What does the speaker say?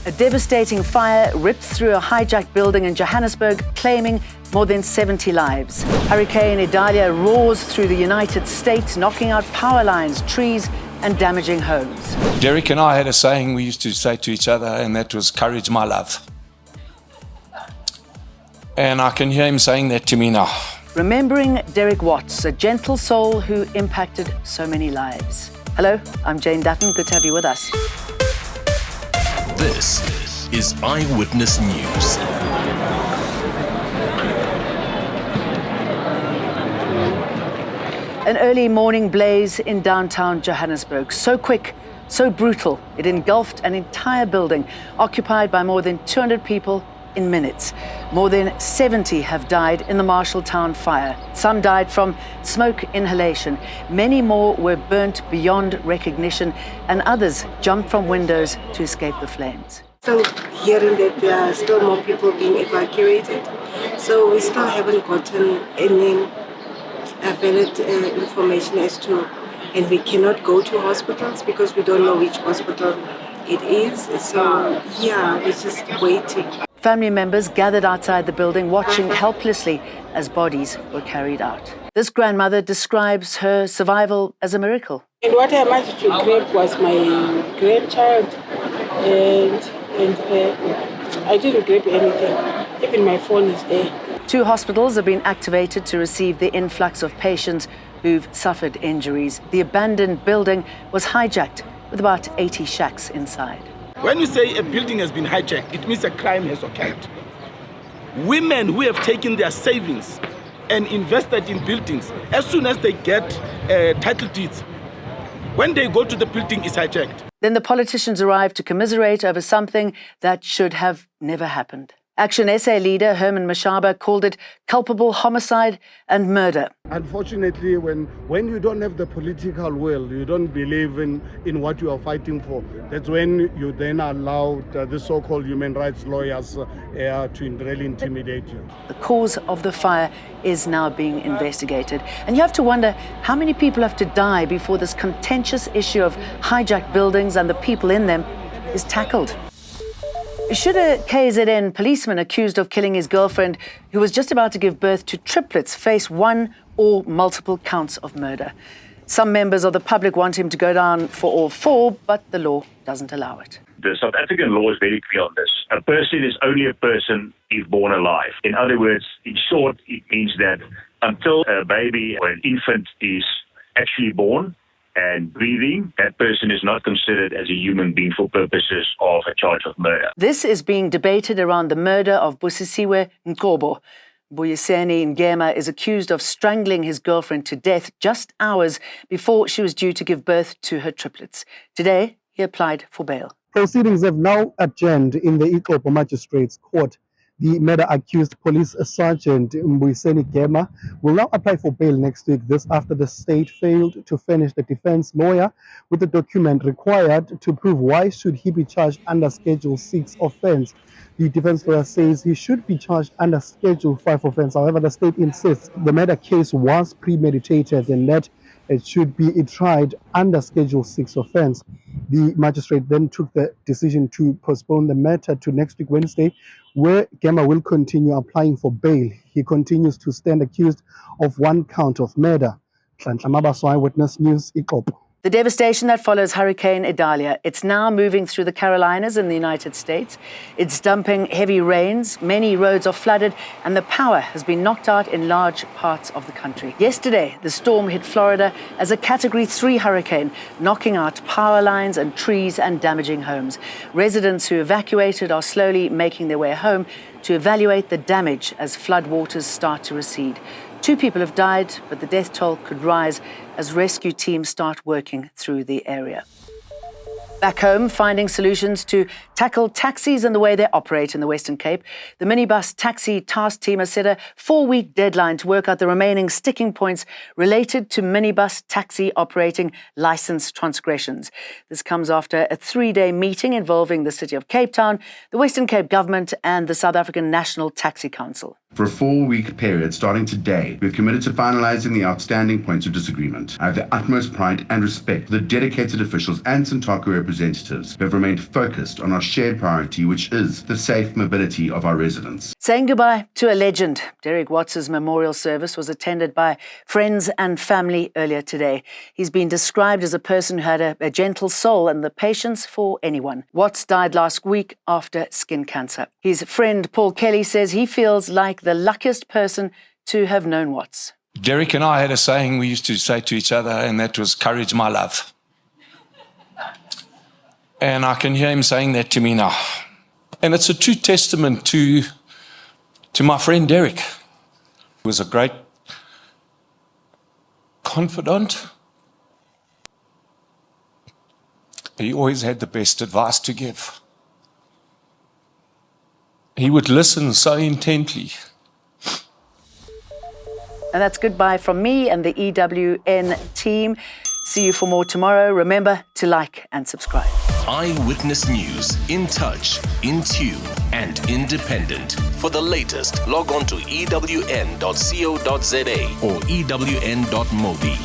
A devastating fire ripped through a hijacked building in Johannesburg, claiming more than 70 lives. Hurricane Idalia roars through the United States, knocking out power lines, trees, and damaging homes. Derek and I had a saying we used to say to each other, and that was, "Courage, my love." And I can hear him saying that to me now. Remembering Derek Watts, a gentle soul who impacted so many lives. Hello, I'm Jane Dutton. Good to have you with us. This is Eyewitness News. An early morning blaze in downtown Johannesburg. So quick, so brutal, it engulfed an entire building occupied by more than 200 people in minutes. More than 70 have died in the Marshalltown fire. Some died from smoke inhalation. Many more were burnt beyond recognition, and others jumped from windows to escape the flames. Still hearing that there are still more people being evacuated. So we still haven't gotten any valid information as to, and we cannot go to hospitals because we don't know which hospital it is. So yeah, we're just waiting. Family members gathered outside the building, watching helplessly as bodies were carried out. This grandmother describes her survival as a miracle. And what I managed to grab was my grandchild, and I didn't grab anything. Even my phone is there. 2 hospitals have been activated to receive the influx of patients who've suffered injuries. The abandoned building was hijacked with about 80 shacks inside. When you say a building has been hijacked, it means a crime has occurred. Women who have taken their savings and invested in buildings, as soon as they get title deeds, when they go to the building, it's hijacked. Then the politicians arrived to commiserate over something that should have never happened. Action SA leader Herman Mashaba called it culpable homicide and murder. Unfortunately, when you don't have the political will, you don't believe in what you are fighting for, that's when you then allow the so-called human rights lawyers to really intimidate you. The cause of the fire is now being investigated. And you have to wonder how many people have to die before this contentious issue of hijacked buildings and the people in them is tackled. Should a KZN policeman accused of killing his girlfriend, who was just about to give birth to triplets, face 1 or multiple counts of murder? Some members of the public want him to go down for all 4, but the law doesn't allow it. The South African law is very clear on this. A person is only a person if born alive. In other words, in short, it means that until a baby or an infant is actually born and breathing, that person is not considered as a human being for purposes of a charge of murder. This is being debated around the murder of Busisiwe Mqobo. Buyiseni Ngema is accused of strangling his girlfriend to death just hours before she was due to give birth to her triplets. Today, he applied for bail. Proceedings have now adjourned in the Ikopo Magistrates Court. The murder-accused police sergeant Mbuyiseni Ngema will now apply for bail next week. This after the state failed to furnish the defense lawyer with the document required to prove why should he be charged under Schedule 6 offense. The defense lawyer says he should be charged under Schedule 5 offense. However, the state insists the murder case was premeditated and that it should be tried under Schedule 6 offense. The magistrate then took the decision to postpone the matter to next week, Wednesday, where Ngema will continue applying for bail. He continues to stand accused of 1 count of murder. Eyewitness News, Ikopo. The devastation that follows Hurricane Idalia, it's now moving through the Carolinas in the United States. It's dumping heavy rains, many roads are flooded, and the power has been knocked out in large parts of the country. Yesterday, the storm hit Florida as a Category 3 hurricane, knocking out power lines and trees and damaging homes. Residents who evacuated are slowly making their way home to evaluate the damage as floodwaters start to recede. 2 people have died, but the death toll could rise as rescue teams start working through the area. Back home, finding solutions to tackle taxis and the way they operate in the Western Cape. The minibus taxi task team has set a 4-week deadline to work out the remaining sticking points related to minibus taxi operating licence transgressions. This comes after a 3-day meeting involving the City of Cape Town, the Western Cape Government and the South African National Taxi Council. For a 4-week period starting today, we're committed to finalising the outstanding points of disagreement. I have the utmost pride and respect for the dedicated officials and Santaco representatives who have remained focused on our shared priority, which is the safe mobility of our residents. Saying goodbye to a legend. Derek Watts' memorial service was attended by friends and family earlier today. He's been described as a person who had a gentle soul and the patience for anyone. Watts died last week after skin cancer. His friend Paul Kelly says he feels like the luckiest person to have known Watts. Derek and I had a saying we used to say to each other, and that was, "Courage, my love." And I can hear him saying that to me now. And it's a true testament to my friend Derek. He was a great confidant. He always had the best advice to give. He would listen so intently. And that's goodbye from me and the EWN team. See you for more tomorrow. Remember to like and subscribe. Eyewitness News. In touch, in tune, and independent. For the latest, log on to ewn.co.za or ewn.mobi.